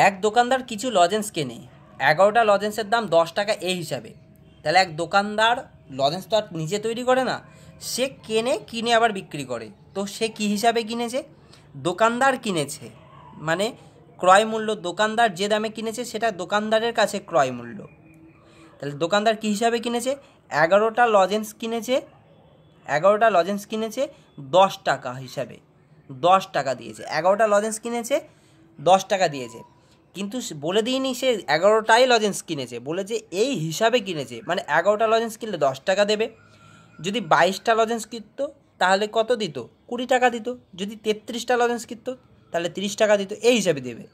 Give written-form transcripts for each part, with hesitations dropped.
এক দোকানদার কিছু লজেন্স কেনে, 11টা লজেন্সের দাম 10 টাকা এই হিসাবে। তাহলে এক দোকানদার লজেন্স তো আর নিজে তৈরি করে না, সে কিনে আবার বিক্রি করে। তো সে কী হিসাবে কিনেছে? দোকানদার কিনেছে, মানে ক্রয় মূল্য, দোকানদার যে দামে কিনেছে সেটা দোকানদারের কাছে ক্রয় মূল্য। তাহলে দোকানদার কী হিসাবে কিনেছে? 11টা লজেন্স কিনেছে 10 টাকা হিসাবে, 10 টাকা দিয়েছে। 11টা লজেন্স কিনেছে 10 টাকা দিয়েছে, কিন্তু বলে দিইনি সে 11টাই লজেন্স কিনেছে, বলেছে এই হিসাবে কিনেছে, মানে 11টা লজেন্স কিনলে 10 টাকা দেবে। যদি 22টা লজেন্স কিনতো তাহলে কত দিত? 20 টাকা দিত। যদি 33টা লজেন্স কিনতো তাহলে 30 টাকা দিত, এই হিসাবে দেবে।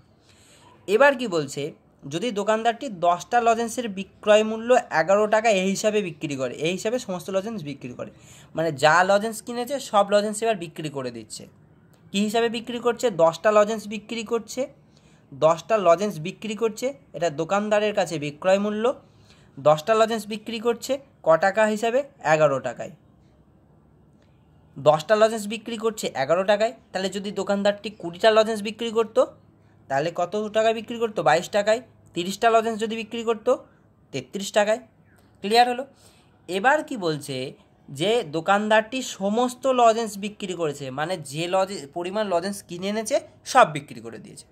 এবার কি বলছে, যদি দোকানদারটি 10টা লজেন্সের বিক্রয় মূল্য 11 টাকা এই হিসাবে বিক্রি করে, এই হিসাবে সমস্ত লজেন্স বিক্রি করে, মানে যা লজেন্স কিনেছে সব লজেন্স এবার বিক্রি করে দিচ্ছে। কী হিসাবে বিক্রি করছে? 10টা লজেন্স বিক্রি করছে, 10টা লজেন্স বিক্রি করছে, এটা দোকানদারের কাছে বিক্রয় মূল্য। 10টা লজেন্স বিক্রি করছে ক টাকা হিসাবে? 11 টাকায়। 10টা লজেন্স বিক্রি করছে 11 টাকায়, তাহলে যদি দোকানদারটি 20টা লজেন্স বিক্রি করতো তাহলে কত টাকায় বিক্রি করতো? 22 টাকায়। 30টা লজেন্স যদি বিক্রি করতো 33 টাকায়। ক্লিয়ার হলো? এবার কি বলছে, যে দোকানদারটি সমস্ত লজেন্স বিক্রি করেছে, মানে যে পরিমাণ লজেন্স কিনে এনেছে সব বিক্রি করে দিয়েছে।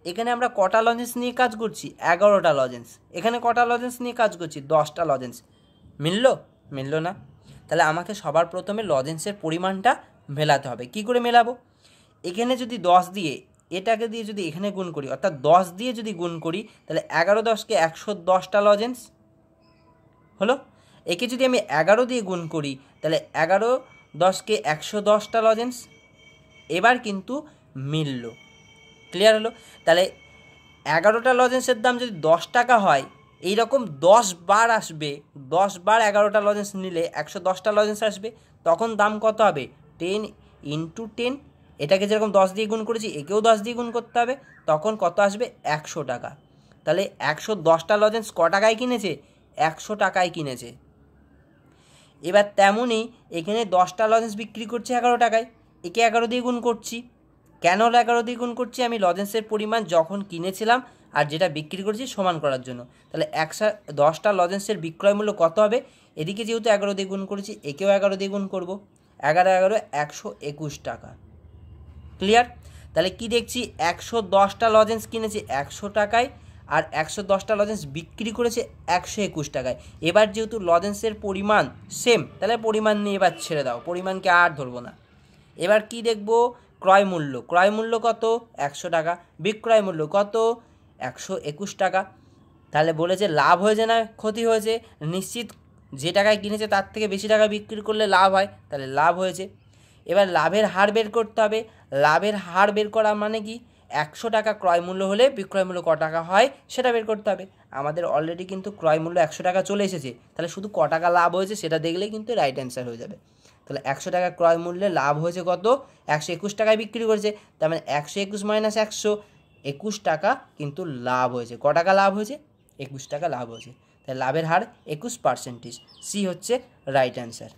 এখানে আমরা কটা লজেন্স নিয়ে কাজ করছি? 11টা লজেন্স। এখানে কটা লজেন্স নিয়ে কাজ করছি? 10টা লজেন্স। মিলল না? তাহলে আমাকে সবার প্রথমে লজেন্সের পরিমাণটা মেলাতে হবে। কি করে মেলাবো? এখানে যদি 10 দিয়ে এটাকে দিয়ে যদি এখানে গুণ করি, অর্থাৎ 10 দিয়ে যদি গুণ করি, তাহলে 11 10কে 110টা লজেন্স হলো। একে যদি আমি 11 দিয়ে গুণ করি তাহলে 11 10কে 110টা লজেন্স। এবার কিন্তু মিলল। ক্লিয়ার হলো? তাহলে 11টা লজেন্সের দাম যদি 10 টাকা হয়, এইরকম 10 বার আসবে, 10 বার 11টা লজেন্স নিলে 110টা লজেন্স আসবে। তখন দাম কত হবে? 10 × 10। এটাকে যেরকম 10 দিয়ে গুণ করেছি একেও 10 দিয়ে গুণ করতে হবে, তখন কত আসবে? 100 টাকা। তাহলে 110টা লজেন্স ক টাকায় কিনেছে? 100 টাকায় কিনেছে। এবার তেমনই এখানে 10টা লজেন্স বিক্রি করছে 11 টাকায়, একে 11 দিয়ে গুণ করছি। কেন 11 দিয়ে গুণ করছি? আমি লজেন্সের পরিমাণ যখন কিনেছিলাম আর যেটা বিক্রি করেছি সমান করার জন্য। তাহলে 10টা লজেন্সের বিক্রয় মূল্য কত হবে? এদিকে যেহেতু 11 দিয়ে গুণ করেছি একেও 11 দিয়ে গুণ করব, 11 11 121 টাকা। ক্লিয়ার? তাহলে কি দেখছি, 110টা লজেন্স কিনেছে 100 টাকায় আর 110টা লজেন্স বিক্রি করেছে 121 টাকায়। এবার যেহেতু লজেন্সের পরিমাণ সেম, তাহলে পরিমাণ নিয়ে এবার ছেড়ে দাও, পরিমাণকে আর ধরবো না। এবার কি দেখব? ক্রয় মূল্য কত? 100 টাকা। বিক্রয় মূল্য কত? 121 টাকা। তাহলে বলেছে লাভ হয়েছে না ক্ষতি হয়েছে? নিশ্চিত, যে টাকায় কিনেছে তার থেকে বেশি টাকা বিক্রি করলে লাভ হয়, তাহলে লাভ হয়েছে। এবার লাভের হার বের করতে হবে। লাভের হার বের করা মানে কি? 100 টাকা ক্রয় মূল্য হলে বিক্রয় মূল্য ক টাকা হয় সেটা বের করতে হবে। আমাদের অলরেডি কিন্তু ক্রয় মূল্য 100 টাকা চলে এসেছে, তাহলে শুধু ক টাকা লাভ হয়েছে সেটা দেখলেই কিন্তু রাইট অ্যান্সার হয়ে যাবে। তাহলে 100 টাকা ক্রয় মূল্যে লাভ হয়েছে কত? 121 টাকায় বিক্রি করেছে, তার মানে 121 - 121 টাকা কিন্তু লাভ হয়েছে। ক টাকা লাভ হয়েছে? 21 টাকা লাভ হয়েছে। তাহলে লাভের হার 21%। সি হচ্ছে রাইট অ্যান্সার।